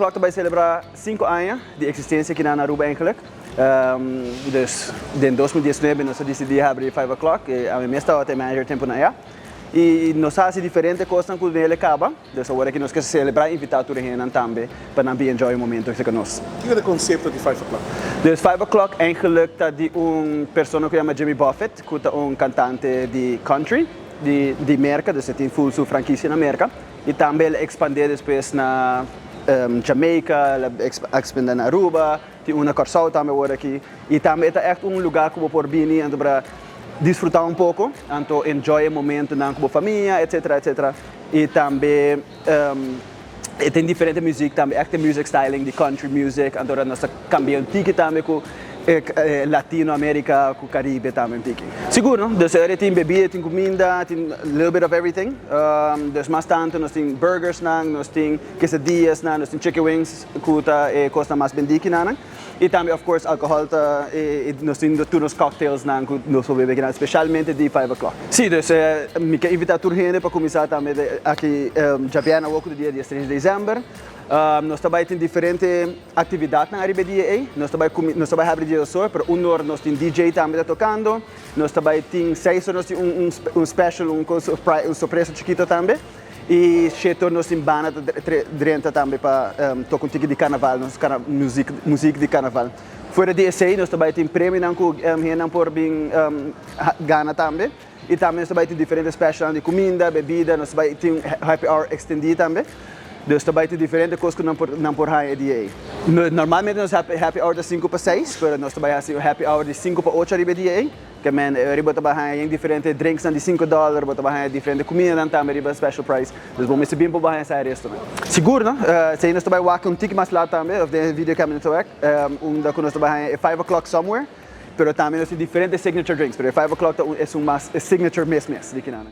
o'clock vai celebrar 5 anos de existência aqui na Aruba eigenlijk. Dus in 2019 nós decidimos abrir 5 o'clock e a minha está até manager tempo na já. E nós fazemos diferente coisas com ele caba. Dus agora que nós queremos celebrar e invitar todo mundo também para não enjoy o momento que conosco. O que é o conceito de 5 o'clock? Dus 5 o'clock eigenlijk está de pessoa que chama Jimmy Buffett, que é cantante de country, de América, dus ele tem full sua franquia na América. E também ele expandiu depois na Jamaica, expandeu na Aruba, tem uma Corsal também agora aqui. E também é lugar que eu por vir para disfrutar pouco, então enjoy o momento com a família, etc, etc. E também tem diferente música também, music styling, de country music, então nós cambiamos tique também com Latinoamérica, com Caribe também tique. Seguro, dus tem bebida, tem comida, tem little bit of everything. Dus mais tanto nós tem burgers nós tem quesadillas nós tem chicken wings, que custa mais bem dique e também, of course, alcohol e nós temos todos os cocktails que nós vamos beber, especialmente de 5 o'clock. Sim, dus me quero invitar toda a gente para começar também aqui Diabierna, o dia 3 de dezembro. Nós também temos diferentes atividades na área dia. Nós também abrimos dia só, para hora nós temos DJ também tocando. Nós também temos 6 horas special, surpresa chiquito também. E cheio nós temos banda dentro também para tocar ticket de carnaval, música de carnaval. Fora de esse, nós também temos prêmio que por bem gana também. E também nós também temos diferentes special de comida, bebida, nós também temos happy hour extendido também. Dus também tem diferentes coisas que não por aí dia. Normalmente nós happy hour de 5 para 6, mas nós também fazemos happy hour de 5 para 8 dia. Que men riba também diferentes drinks de $5, riba também diferente comida também riba special price. Dus vamos subir para baixo essa área também. Seguro, não? Se nós também walk ticket mais lá também, of the video camera to work. Da que nós também é 5 o'clock somewhere, pero também nós temos diferentes signature drinks, pero 5 o'clock é mais signature mesmo de que nada.